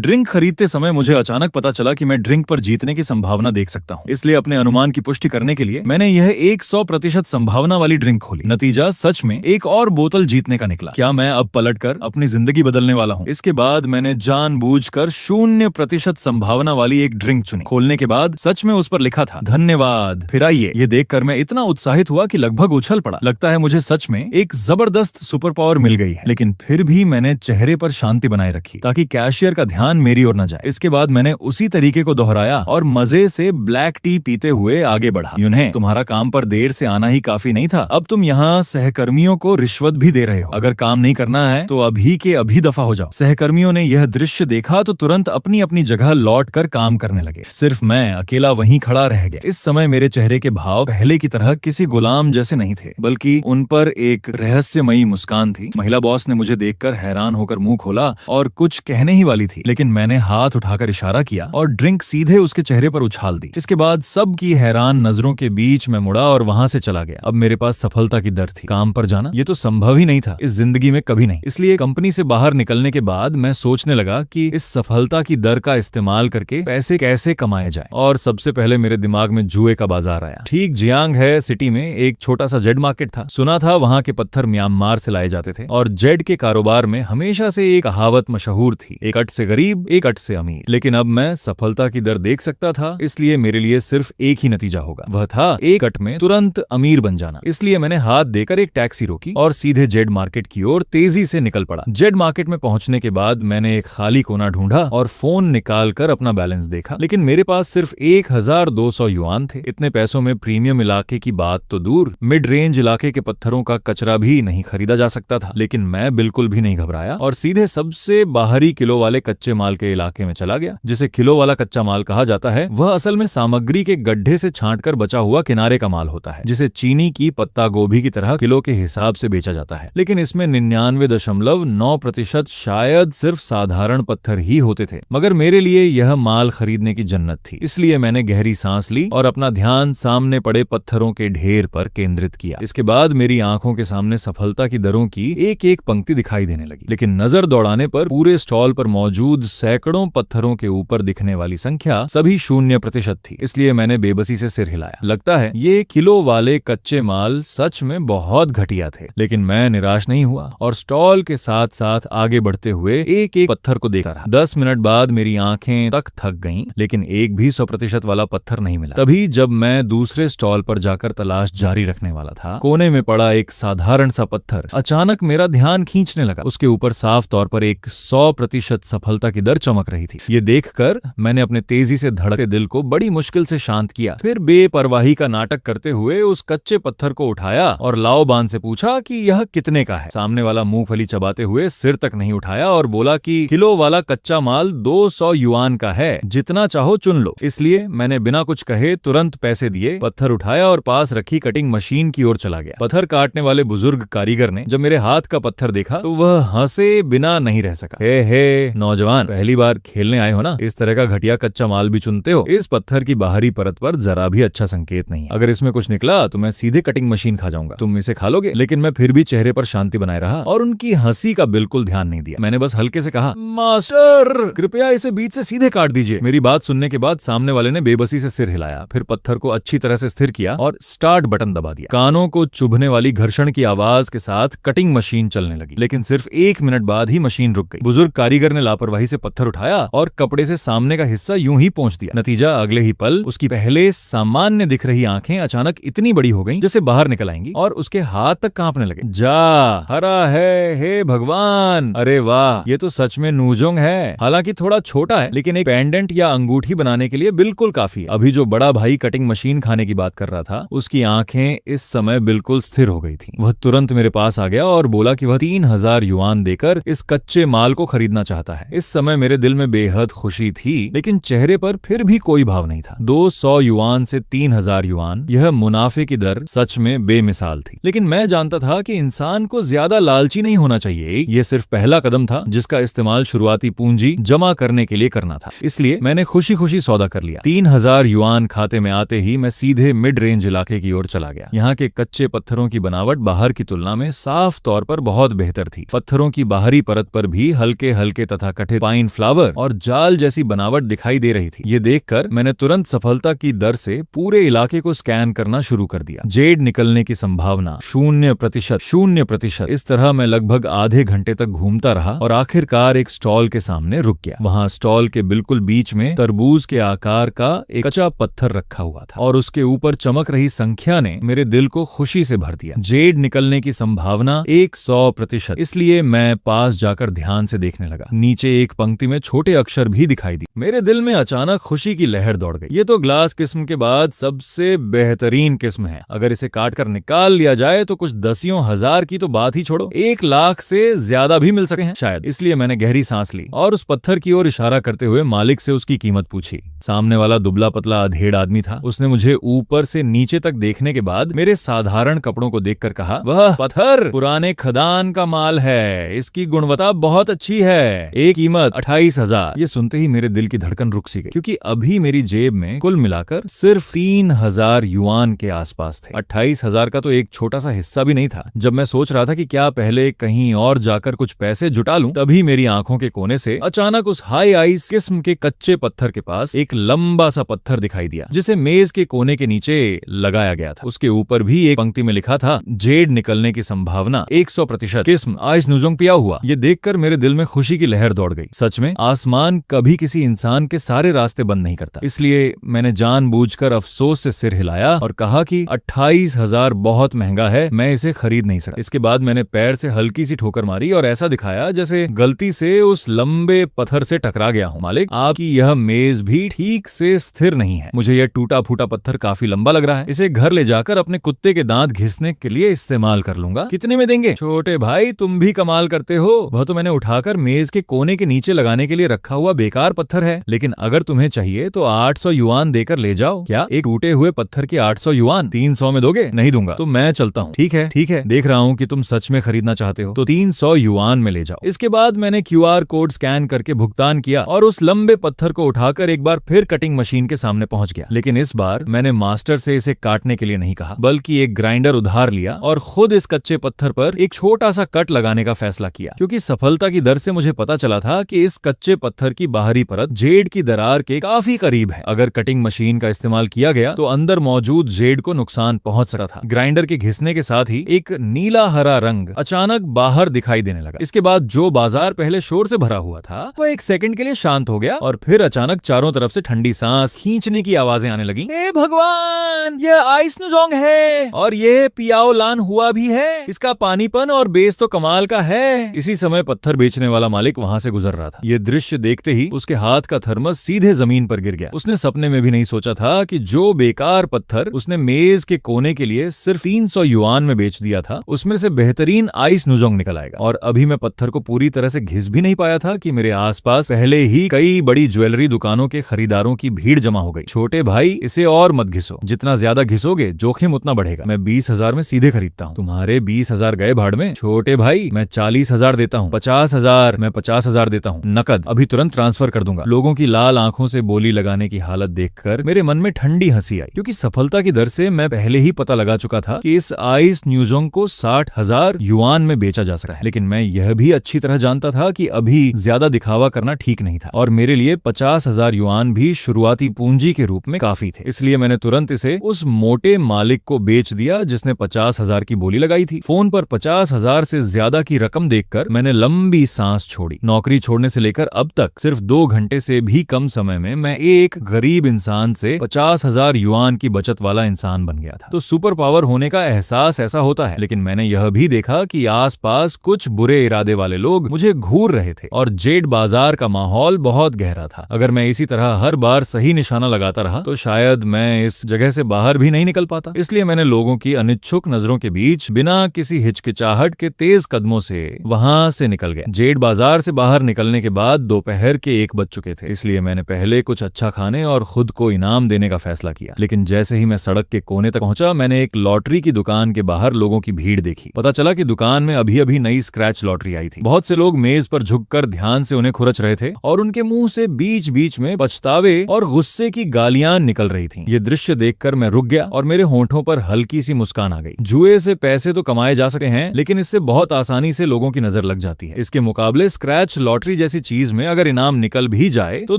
Drink खरीदते समय मुझे अचानक पता चला कि मैं ड्रिंक पर जीतने की संभावना देख सकता हूँ। इसलिए अपने अनुमान की पुष्टि करने के लिए मैंने यह 100% संभावना वाली ड्रिंक खोली। नतीजा सच में एक और बोतल जीतने का निकला। क्या मैं अब पलटकर अपनी जिंदगी बदलने वाला हूँ? इसके बाद मैंने जानबूझकर 0% संभावना वाली एक ड्रिंक चुनी। खोलने के बाद सच में उस पर लिखा था धन्यवाद। फिर आइए, ये देखकर मैं इतना उत्साहित हुआ कि लगभग उछल पड़ा। लगता है मुझे सच में एक जबरदस्त सुपर पावर मिल गई है। लेकिन फिर भी मैंने चेहरे पर शांति बनाए रखी ताकि कैशियर का ध्यान मेरी ओर न जाए। इसके बाद मैंने उसी तरीके को दोहराया और मजे से ब्लैक टी पीते हुए आगे बढ़ा। यूं तुम्हारा काम पर देर से आना ही काफी नहीं था, अब तुम यहाँ सहकर्मियों को रिश्वत भी दे रहे हो। अगर काम नहीं करना है तो अभी के अभी दफा हो जाओ। सहकर्मियों ने यह दृश्य देखा तो तुरंत अपनी अपनी जगह लौट कर काम करने लगे। सिर्फ मैं अकेला वहीं खड़ा रह गया। इस समय मेरे चेहरे के भाव पहले की तरह किसी गुलाम जैसे नहीं थे, बल्कि उन पर एक रहस्यमयी मुस्कान थी। महिला बॉस ने मुझे देखकर हैरान होकर मुंह खोला और कुछ कहने ही वाली थी, लेकिन मैंने हाथ उठाकर इशारा किया और ड्रिंक सीधे उसके चेहरे पर उछाल दी। इसके बाद सबकी हैरान नजरों के बीच में मुड़ा और वहां से चला गया। अब मेरे पास सफलता की दर थी। काम पर जाना ये तो संभव ही नहीं था, इस जिंदगी में कभी नहीं। इसलिए कंपनी से बाहर निकलने के बाद मैं सोचने लगा कि इस सफलता की दर का इस्तेमाल करके पैसे कैसे कमाए जाए। और सबसे पहले मेरे दिमाग में जुए का बाजार आया। ठीक जियांग है सिटी में एक छोटा सा जेड मार्केट था। सुना था वहां के पत्थर म्यांमार से लाए जाते थे और जेड के कारोबार में हमेशा से एक कहावत मशहूर थी, एक अट से गरीब एक अट से अमीर। लेकिन अब मैं सफलता की दर देख सकता था, इसलिए मेरे लिए सिर्फ एक ही नतीजा होगा, वह था एक अट में तुरंत अमीर बन जाना। इसलिए मैंने हाथ देकर एक टैक्सी रोकी और सीधे जेड मार्केट की ओर तेजी से निकल पड़ा। जेड मार्केट में पहुंचने के बाद मैंने एक खाली कोना ढूंढा और फोन निकाल कर अपना बैलेंस देखा, लेकिन मेरे पास सिर्फ 1200 युआन थे। इतने पैसों में प्रीमियम इलाके की बात तो दूर, मिड रेंज इलाके के पत्थरों का कचरा भी नहीं खरीदा जा सकता था। लेकिन मैं बिल्कुल भी नहीं घबराया और सीधे सबसे बाहरी किलो वाले कच्चे माल के इलाके में चला गया। जिसे किलो वाला कच्चा माल कहा जाता है, वह असल में सामग्री के गड्ढे से छांटकर बचा हुआ किनारे का माल होता है, जिसे चीनी की पत्ता गोभी की तरह किलो के हिसाब से बेचा जाता है। लेकिन इसमें 99.9% शायद सिर्फ साधारण पत्थर ही होते थे। मगर मेरे लिए यह माल खरीदने की जन्नत थी। इसलिए मैंने गहरी सांस ली और अपना ध्यान सामने पड़े पत्थरों के ढेर पर केंद्रित किया। इसके बाद मेरी आंखों के सामने सफलता की दरों की एक एक पंक्ति दिखाई देने लगी। लेकिन नजर दौड़ाने पर पूरे स्टॉल पर मौजूद सैकड़ों पत्थरों के ऊपर दिखने वाली संख्या सभी 0% थी। इसलिए मैंने बेबसी से सिर हिलाया। लगता है ये किलो वाले कच्चे माल सच में बहुत घटिया थे। लेकिन मैं निराश नहीं हुआ और स्टॉल के साथ साथ आगे बढ़ते हुए एक एक पत्थर को देखता रहा। 10 मिनट बाद मेरी आंखें तक थक गईं, लेकिन एक भी 100% वाला पत्थर नहीं मिला। तभी जब मैं दूसरे स्टॉल पर जाकर तलाश जारी रखने वाला था, कोने में पड़ा एक साधारण सा पत्थर अचानक मेरा ध्यान खींचने लगा। उसके ऊपर साफ तौर पर एक 100% सफलता की दर चमक रही थी। ये देखकर मैंने अपने तेजी से धड़कते दिल को बड़ी मुश्किल से शांत किया। फिर बेपरवाही का नाटक करते हुए उस कच्चे पत्थर को उठाया और लाओबान से पूछा कि यह कितने का है। सामने वाला मूंगफली चबाते हुए सिर तक नहीं उठाया और बोला कि किलो वाला कच्चा माल 200 युआन का है, जितना चाहो चुन लो। इसलिए मैंने बिना कुछ कहे तुरंत पैसे दिए, पत्थर उठाया और पास रखी कटिंग मशीन की ओर चला गया। पत्थर काटने वाले बुजुर्ग कारीगर ने जब मेरे हाथ का पत्थर देखा तो वह हंसे बिना नहीं रह सका। हे नौजवान, पहली बार खेलने आए हो ना, इस तरह का घटिया कच्चा माल भी चुनते हो? इस पत्थर की बाहरी परत पर जरा भी अच्छा संकेत नहीं है। अगर इसमें कुछ निकला तो मैं सीधे कटिंग मशीन खा जाऊंगा। तुम इसे खा लोगे? लेकिन मैं फिर भी चेहरे पर शांति बनाए रहा और उनकी हंसी का बिल्कुल ध्यान नहीं दिया। मैंने बस हल्के से कहा, मास्टर कृपया इसे बीच से सीधे काट दीजिए। मेरी बात सुनने के बाद सामने वाले ने बेबसी से सिर हिलाया, फिर पत्थर को अच्छी तरह से स्थिर किया और स्टार्ट बटन दबा दिया। कानों को चुभने वाली घर्षण की आवाज के साथ कटिंग मशीन चलने लगी। लेकिन सिर्फ 1 मिनट बाद ही मशीन रुक गई। बुजुर्ग कारीगर ने लापरवाही से पत्थर उठाया और कपड़े से सामने का हिस्सा यूं ही पोंछ दिया। नतीजा, अगले ही पल उसकी पहले सामान्य दिख रही आंखें अचानक इतनी बड़ी हो गईं जैसे बाहर निकल आएंगी और उसके हाथ तक कांपने लगे। जा हरा है, हे भगवान! अरे वाह, ये तो सच में नूजोंग है। हालांकि थोड़ा छोटा है, लेकिन एक पेंडेंट या अंगूठी बनाने के लिए बिल्कुल काफी है। अभी जो बड़ा भाई कटिंग मशीन खाने की बात कर रहा था, उसकी आंखें इस समय बिल्कुल स्थिर हो गई थी। वह तुरंत मेरे पास आ गया और बोला कि वह 3000 युआन देकर इस कच्चे माल को खरीदना चाहता है। इस समय मेरे दिल में बेहद खुशी थी, लेकिन चेहरे पर फिर भी कोई भाव नहीं था। 200 युआन से 3000 युआन, यह मुनाफे की दर सच में बेमिसाल थी। लेकिन मैं जानता था कि इंसान को ज्यादा लालची नहीं होना चाहिए। यह सिर्फ पहला कदम था जिसका इस्तेमाल शुरुआती पूंजी जमा करने के लिए करना था। इसलिए मैंने खुशी खुशी सौदा कर लिया। 3000 युआन खाते में आते ही मैं सीधे मिड रेंज इलाके की ओर चला गया। यहाँ के कच्चे पत्थरों की बनावट बाहर की तुलना में साफ तौर पर बहुत बेहतर थी। पत्थरों की बाहरी परत पर भी हल्के हल्के तथा कठिन फाइन फ्लावर और जाल जैसी बनावट दिखाई दे रही थी। ये देखकर मैंने तुरंत सफलता की दर से पूरे इलाके को स्कैन करना शुरू कर दिया। जेड निकलने की संभावना 0%। इस तरह मैं लगभग आधे घंटे तक घूमता रहा और आखिरकार एक स्टॉल के सामने रुक गया। वहां स्टॉल के बिल्कुल बीच में तरबूज के आकार का एक कच्चा पत्थर रखा हुआ था और उसके ऊपर चमक रही संख्या ने मेरे दिल को खुशी से भर दिया। जेड निकलने की संभावना 100%। इसलिए मैं पास जाकर ध्यान से देखने लगा। नीचे एक पंक्ति में छोटे अक्षर भी दिखाई दी। मेरे दिल में अचानक खुशी की लहर दौड़ गई। ये तो ग्लास किस्म के बाद सबसे बेहतरीन किस्म है। अगर इसे काट कर निकाल लिया जाए तो कुछ दसियों हजार की तो बात ही छोड़ो, 1 लाख से ज्यादा भी मिल सके हैं शायद। इसलिए मैंने गहरी सांस ली और उस पत्थर की ओर इशारा करते हुए मालिक से उसकी कीमत पूछी। सामने वाला दुबला पतला अधेड़ आदमी था। उसने मुझे ऊपर से नीचे तक देखने के बाद मेरे साधारण कपड़ों को देखकर कहा, वह पत्थर पुराने खदान का माल है, इसकी गुणवत्ता बहुत अच्छी है, एक कीमत 28,000। ये सुनते ही मेरे दिल की धड़कन रुक सी गई, क्योंकि अभी मेरी जेब में कुल मिलाकर सिर्फ 3,000 युआन के आसपास थे। 28,000 का तो एक छोटा सा हिस्सा भी नहीं था। जब मैं सोच रहा था कि क्या पहले कहीं और जाकर कुछ पैसे जुटा लूं, तभी मेरी आंखों के कोने से अचानक उस हाई आइस किस्म के कच्चे पत्थर के पास एक लंबा सा पत्थर दिखाई दिया, जिसे मेज के कोने के नीचे लगाया गया था। उसके ऊपर भी एक पंक्ति में लिखा था, जेड निकलने की संभावना 100%, किस्म आइस नुजोंग पिया हुआ। ये देखकर मेरे दिल में खुशी की लहर दौड़ गई। सच में आसमान कभी किसी इंसान के सारे रास्ते बंद नहीं करता। इसलिए मैंने जानबूझकर अफसोस से सिर हिलाया और कहा कि 28,000 बहुत महंगा है, मैं इसे खरीद नहीं सकता। इसके बाद मैंने पैर से हल्की सी ठोकर मारी और ऐसा दिखाया जैसे गलती से उस लंबे पत्थर से टकरा गया हूँ। मालिक, आपकी यह मेज भी ठीक से स्थिर नहीं है। मुझे यह टूटा फूटा पत्थर काफी लंबा लग रहा है। इसे घर ले जाकर अपने कुत्ते के दांत घिसने के लिए इस्तेमाल कर लूंगा। कितने में देंगे? छोटे भाई, तुम भी कमाल करते हो। वह तो मैंने उठाकर मेज के कोने के नीचे लगाने के लिए रखा हुआ बेकार पत्थर है, लेकिन अगर तुम्हें चाहिए तो 800 युआन देकर ले जाओ। क्या एक टूटे हुए पत्थर के 800 युआन 300 में दोगे? नहीं दूंगा। तो मैं चलता हूँ। ठीक है, देख रहा हूँ कि तुम सच में खरीदना चाहते हो, तो 300 युआन में ले जाओ। इसके बाद मैंने QR कोड स्कैन करके भुगतान किया और उस लंबे पत्थर को उठाकर एक बार फिर कटिंग मशीन के सामने पहुंच गया। लेकिन इस बार मैंने मास्टर से इसे काटने के लिए नहीं कहा, बल्कि एक ग्राइंडर उधार लिया और खुद इस कच्चे पत्थर पर एक छोटा सा कट लगाने का फैसला किया, क्योंकि सफलता की दर से मुझे पता चला था कि इस कच्चे पत्थर की बाहरी परत जेड की दरार के काफी करीब है। अगर कटिंग मशीन का इस्तेमाल किया गया तो अंदर मौजूद जेड को नुकसान पहुंच सकता था। ग्राइंडर के घिसने के साथ ही एक नीला हरा रंग अचानक बाहर दिखाई देने लगा। इसके बाद जो बाजार पहले शोर से भरा हुआ था, वह एक सेकंड के लिए शांत हो गया और फिर अचानक चारों तरफ से ठंडी सांस खींचने की आवाजें आने लगी। हे भगवान, यह आइस नुजोंग है और ये पियाओ लान हुआ भी है। इसका पानीपन और बेस तो कमाल का है। इसी समय पत्थर बेचने वाला मालिक वहां से गुजर रहा था। ये दृश्य देखते ही उसके हाथ का थर्मस सीधे जमीन पर गिर गया। उसने सपने में भी नहीं सोचा था कि जो बेकार पत्थर उसने मेज के कोने के लिए सिर्फ 300 युआन में बेच दिया था, उसमें से बेहतरीन आइस नुजोंग निकल आएगा। और अभी मैं पत्थर को पूरी तरह से घिस भी नहीं पाया था कि मेरे आसपास पहले ही कई बड़ी ज्वेलरी दुकानों के खरीदारों की भीड़ जमा हो गई। छोटे भाई, इसे और मत घिसो, जितना ज्यादा घिसोगे जोखिम उतना बढ़ेगा। मैं 20,000 में सीधे खरीदता हूँ। तुम्हारे 20,000 गए भाड़ में। छोटे भाई, मैं 40,000 देता हूँ। 50,000, मैं 50,000 देता हूँ, नकद, अभी तुरंत ट्रांसफर कर दूंगा। लोगों की लाल आंखों से बोली लगाने की हालत देखकर मेरे मन में ठंडी हंसी आई, क्योंकि सफलता की दर से मैं पहले ही पता लगा चुका था कि इस आइस न्यूजोंग को 60,000 युआन में बेचा जा सकता है। लेकिन मैं यह भी अच्छी तरह जानता था कि अभी ज्यादा दिखावा करना ठीक नहीं था और मेरे लिए 50,000 युआन भी शुरुआती पूंजी के रूप में काफी थे। इसलिए मैंने तुरंत इसे उस मोटे मालिक को बेच दिया जिसने 50,000 की बोली लगाई थी। फोन पर 50,000 से ज्यादा की रकम देखकर मैंने लंबी सांस छोड़ी। नौकरी छोड़ने से लेकर अब तक सिर्फ 2 घंटे से भी कम समय में मैं एक गरीब इंसान से 50,000 युआन की बचत वाला इंसान बन गया था। तो सुपर पावर होने का एहसास ऐसा होता है। लेकिन मैंने यह भी देखा कि आसपास कुछ बुरे इरादे वाले लोग मुझे घूर रहे थे और जेड बाजार का माहौल बहुत गहरा था। अगर मैं इसी तरह हर बार सही निशाना लगाता रहा तो शायद मैं इस जगह से बाहर भी नहीं निकल पाता। इसलिए मैंने लोगों की अनिच्छुक नजरों के बीच बिना किसी हिचकिचाहट के तेज कदमों से वहां से निकल गया। जेड बाजार से बाहर निकलने के बाद दोपहर के 1 बज चुके थे। इसलिए मैंने पहले कुछ अच्छा खाने और खुद को इनाम देने का फैसला किया। लेकिन जैसे ही मैं सड़क के कोने तक पहुंचा, मैंने एक लॉटरी की दुकान के बाहर लोगों की भीड़ देखी। पता चला कि दुकान में अभी अभी नई स्क्रैच लॉटरी आई थी। बहुत से लोग मेज पर झुककर ध्यान से उन्हें खुरच रहे थे और उनके मुंह से बीच बीच में पछतावे और गुस्से की गालियां निकल रही थीं। ये दृश्य देखकर मैं रुक गया और मेरे होंठों पर हल्की सी मुस्कान आ गई। जुए से पैसे तो कमाए जा सकते हैं, लेकिन इससे बहुत आसानी से लोगों की नजर लग जाती है। इसके मुकाबले स्क्रैच लॉटरी जैसी चीज में अगर इनाम निकल भी जाए तो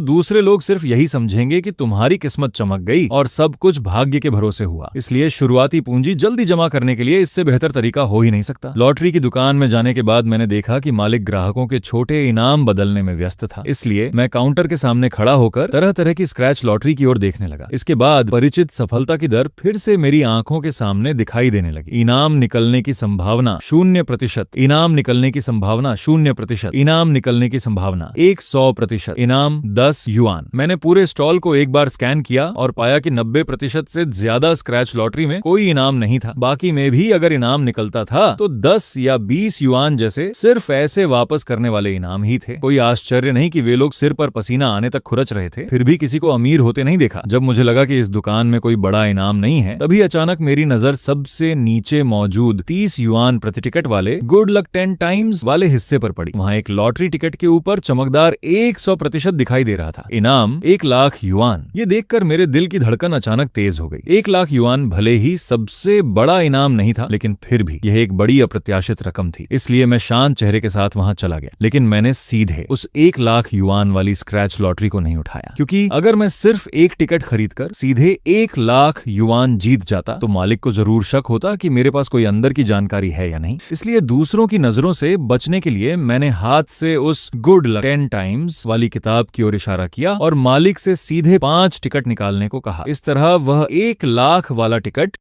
दूसरे लोग सिर्फ यही समझेंगे कि तुम्हारी किस्मत चमक गई और सब कुछ भाग्य के भरोसे हुआ। इसलिए शुरुआती पूंजी जल्दी जमा करने के लिए इससे बेहतर तरीका हो ही नहीं सकता। लॉटरी की दुकान में जाने के बाद मैंने देखा कि मालिक ग्राहकों के छोटे इनाम बदलने में व्यस्त था। इसलिए मैं काउंटर के सामने खड़ा होकर तरह तरह की स्क्रैच लॉटरी की ओर देखने लगा। इसके बाद परिचित सफलता की दर फिर से मेरी आंखों के सामने दिखाई देने लगी। इनाम निकलने की संभावना 0%, इनाम निकलने की संभावना 0%, इनाम निकलने की संभावना 100%, इनाम 10 युआन। मैंने पूरे स्टॉल को एक बार स्कैन किया और पाया कि 90% से ज्यादा स्क्रैच लॉटरी में कोई इनाम नहीं था। बाकी में भी अगर इनाम निकलता था तो 10 या 20 युआन जैसे सिर्फ ऐसे वापस करने वाले इनाम ही थे। कोई आश्चर्य नहीं कि वे लोग सिर पर पसीना आने तक खुरच रहे थे, फिर भी किसी को अमीर होते नहीं देखा। जब मुझे लगा कि इस दुकान में कोई बड़ा इनाम नहीं है, तभी अचानक मेरी नजर सबसे नीचे मौजूद 30 युआन प्रति टिकट वाले गुड लक 10 टाइम्स वाले हिस्से पर पड़ी। वहाँ एक लॉटरी टिकट के ऊपर चमकदार 100% दिखाई दे रहा था। इनाम 1 लाख युआन। ये देखकर मेरे दिल की धड़कन अचानक तेज हो गई। 1 लाख युआन भले ही सबसे बड़ा इनाम नहीं था, लेकिन फिर भी यह एक बड़ी अप्रत्याशित रकम थी। इसलिए मैं शांत चेहरे के साथ वहां चला गया, लेकिन मैंने सीधे उस 1 लाख युआन वाली स्क्रैच लॉटरी को नहीं उठाया, क्योंकि अगर मैं सिर्फ एक टिकट खरीदकर सीधे 1 लाख युआन जीत जाता तो मालिक को जरूर शक होता कि मेरे पास कोई अंदर की जानकारी है या नहीं। इसलिए दूसरों की नजरों से बचने के लिए मैंने हाथ से उस गुड लक 10 टाइम्स वाली किताब की ओर इशारा किया और मालिक से सीधे 5 टिकट निकालने को कहा। इस तरह वह 1 लाख वाला टिकट